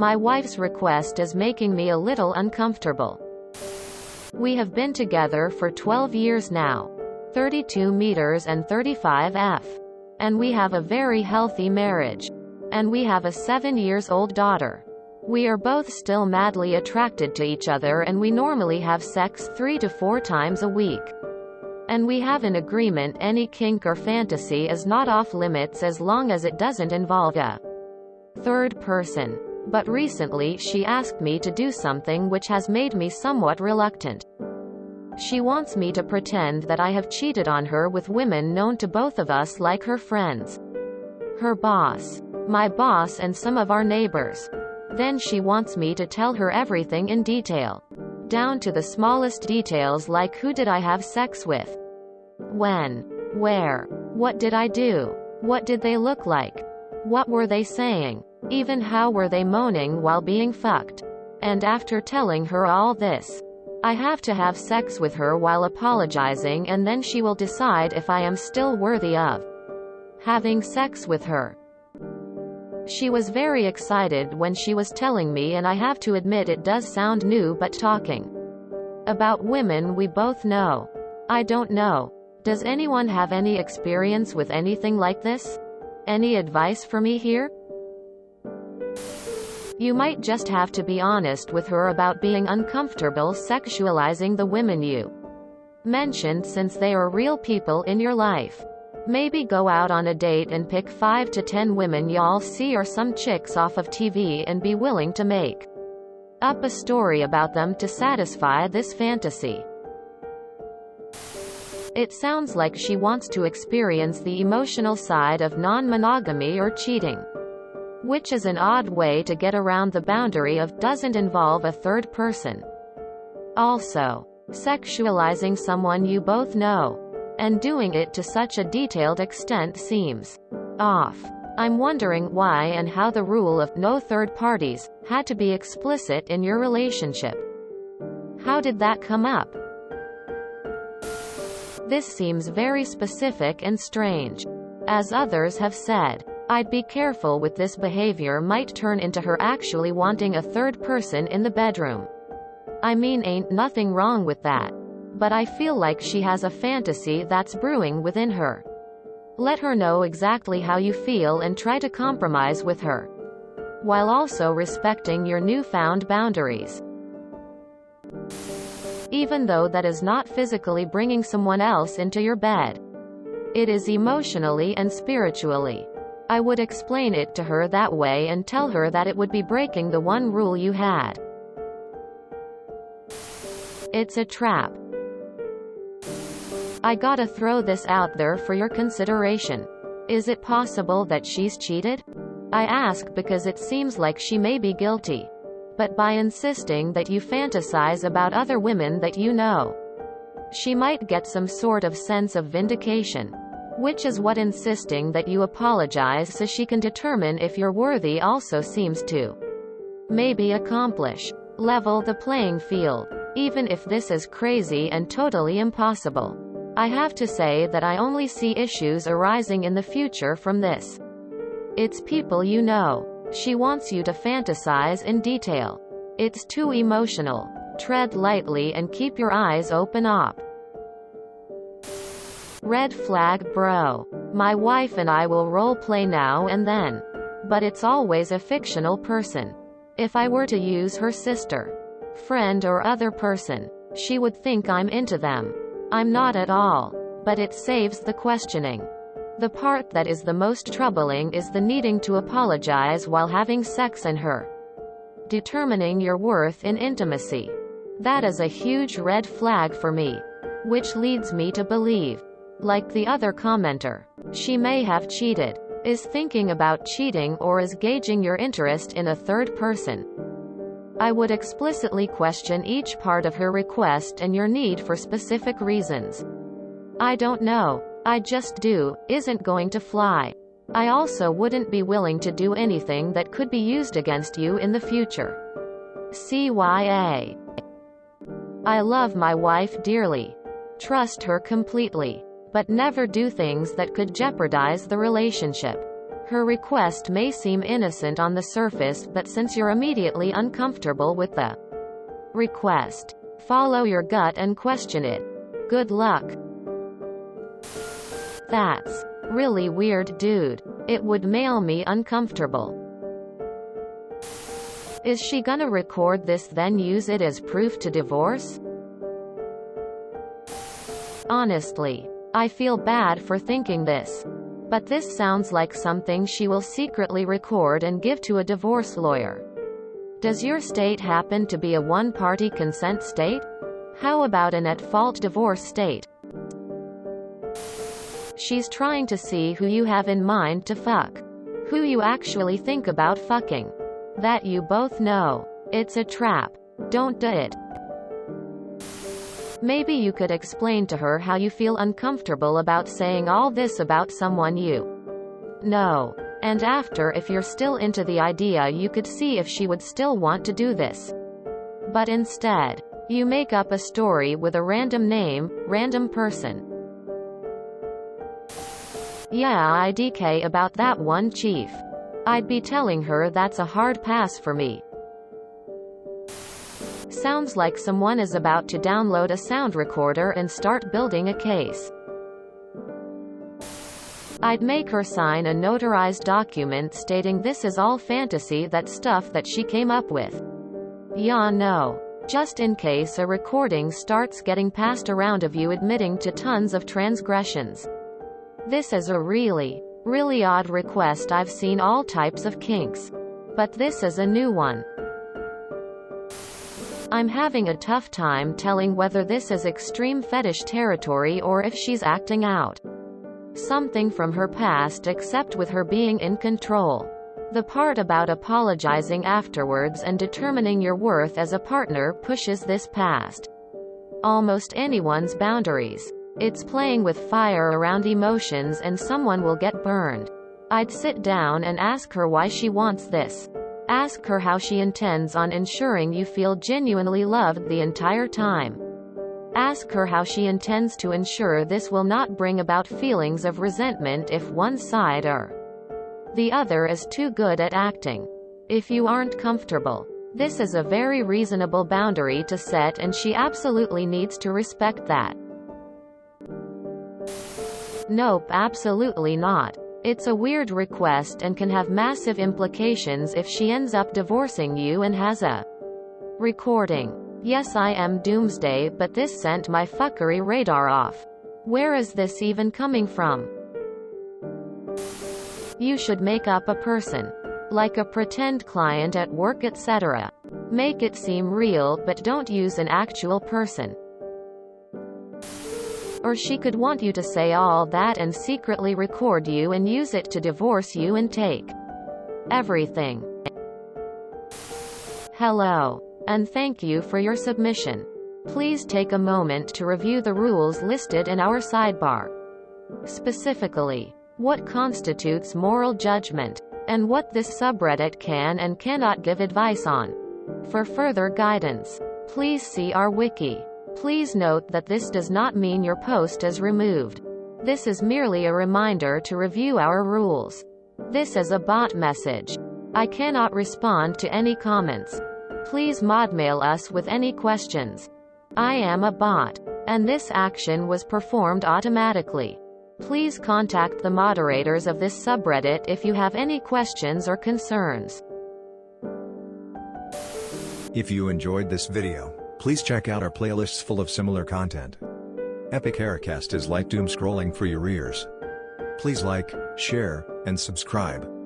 My wife's request is making me a little uncomfortable. We have been together for 12 years now. 32 meters and 35 F. And we have a very healthy marriage. And we have a 7-year-old daughter. We are both still madly attracted to each other, and we normally have sex 3 to 4 times a week. And we have an agreement any kink or fantasy is not off limits as long as it doesn't involve a third person. But recently she asked me to do something which has made me somewhat reluctant. She wants me to pretend that I have cheated on her with women known to both of us, like her friends, her boss, my boss, and some of our neighbors. Then she wants me to tell her everything in detail, down to the smallest details, like who did I have sex with, when, where, what did I do, what did they look like, what were they saying, even how were they moaning while being fucked. And after telling her all this, I have to have sex with her while apologizing, and then she will decide if I am still worthy of having sex with her. She was very excited when she was telling me, and I have to admit it does sound new, but talking about women we both know. I don't know. Does anyone have any experience with anything like this? Any advice for me here? You might just have to be honest with her about being uncomfortable sexualizing the women you mentioned, since they are real people in your life. Maybe go out on a date and pick 5 to 10 women y'all see, or some chicks off of TV, and be willing to make up a story about them to satisfy this fantasy. It sounds like she wants to experience the emotional side of non-monogamy or cheating, which is an odd way to get around the boundary of doesn't involve a third person. Also, sexualizing someone you both know and doing it to such a detailed extent seems off. I'm wondering why and how the rule of no third parties had to be explicit in your relationship. How did that come up? This seems very specific and strange. As others have said, I'd be careful with this. Behavior might turn into her actually wanting a third person in the bedroom. I mean, ain't nothing wrong with that. But I feel like she has a fantasy that's brewing within her. Let her know exactly how you feel and try to compromise with her, while also respecting your newfound boundaries. Even though that is not physically bringing someone else into your bed, it is emotionally and spiritually. I would explain it to her that way and tell her that it would be breaking the one rule you had. It's a trap. I gotta throw this out there for your consideration. Is it possible that she's cheated? I ask because it seems like she may be guilty. But by insisting that you fantasize about other women that you know, she might get some sort of sense of vindication. Which is what insisting that you apologize so she can determine if you're worthy also seems to maybe accomplish. Level the playing field. Even if this is crazy and totally impossible, I have to say that I only see issues arising in the future from this. It's people you know. She wants you to fantasize in detail. It's too emotional. Tread lightly and keep your eyes open up. Red flag, bro. My wife and I will role play now and then. But it's always a fictional person. If I were to use her sister, friend, or other person, she would think I'm into them. I'm not at all. But it saves the questioning. The part that is the most troubling is the needing to apologize while having sex and her determining your worth in intimacy. That is a huge red flag for me. Which leads me to believe, like the other commenter, she may have cheated, is thinking about cheating, or is gauging your interest in a third person. I would explicitly question each part of her request and your need for specific reasons. I don't know. I just do, isn't going to fly. I also wouldn't be willing to do anything that could be used against you in the future. CYA. I love my wife dearly. Trust her completely. But never do things that could jeopardize the relationship. Her request may seem innocent on the surface, but since you're immediately uncomfortable with the request, follow your gut and question it. Good luck. That's really weird, dude. It would make me uncomfortable. Is she gonna record this then use it as proof to divorce? Honestly, I feel bad for thinking this. But this sounds like something she will secretly record and give to a divorce lawyer. Does your state happen to be a one-party consent state? How about an at-fault divorce state? She's trying to see who you have in mind to fuck. Who you actually think about fucking. That you both know. It's a trap. Don't do it. Maybe you could explain to her how you feel uncomfortable about saying all this about someone you know. And after, if you're still into the idea, you could see if she would still want to do this. But instead, you make up a story with a random name, random person. Yeah, IDK about that one, chief. I'd be telling her that's a hard pass for me. Sounds like someone is about to download a sound recorder and start building a case. I'd make her sign a notarized document stating this is all fantasy, that stuff that she came up with. Yeah, no. Just in case a recording starts getting passed around of you admitting to tons of transgressions. This is a really odd request. I've seen all types of kinks. But this is a new one. I'm having a tough time telling whether this is extreme fetish territory or if she's acting out something from her past, except with her being in control. The part about apologizing afterwards and determining your worth as a partner pushes this past almost anyone's boundaries. It's playing with fire around emotions, and someone will get burned. I'd sit down and ask her why she wants this. Ask her how she intends on ensuring you feel genuinely loved the entire time. Ask her how she intends to ensure this will not bring about feelings of resentment if one side or the other is too good at acting. If you aren't comfortable, this is a very reasonable boundary to set, and she absolutely needs to respect that. Nope, absolutely not. It's a weird request and can have massive implications if she ends up divorcing you and has a recording. Yes, I am doomsday, but this sent my fuckery radar off. Where is this even coming from? You should make up a person. Like a pretend client at work, etc. Make it seem real, but don't use an actual person. Or she could want you to say all that and secretly record you and use it to divorce you and take everything. Hello. And thank you for your submission. Please take a moment to review the rules listed in our sidebar. Specifically, what constitutes moral judgment, and what this subreddit can and cannot give advice on. For further guidance, please see our wiki. Please note that this does not mean your post is removed. This is merely a reminder to review our rules. This is a bot message. I cannot respond to any comments. Please modmail us with any questions. I am a bot, and this action was performed automatically. Please contact the moderators of this subreddit if you have any questions or concerns. If you enjoyed this video, please check out our playlists full of similar content. Epic Haircast is like doom scrolling for your ears. Please like, share, and subscribe.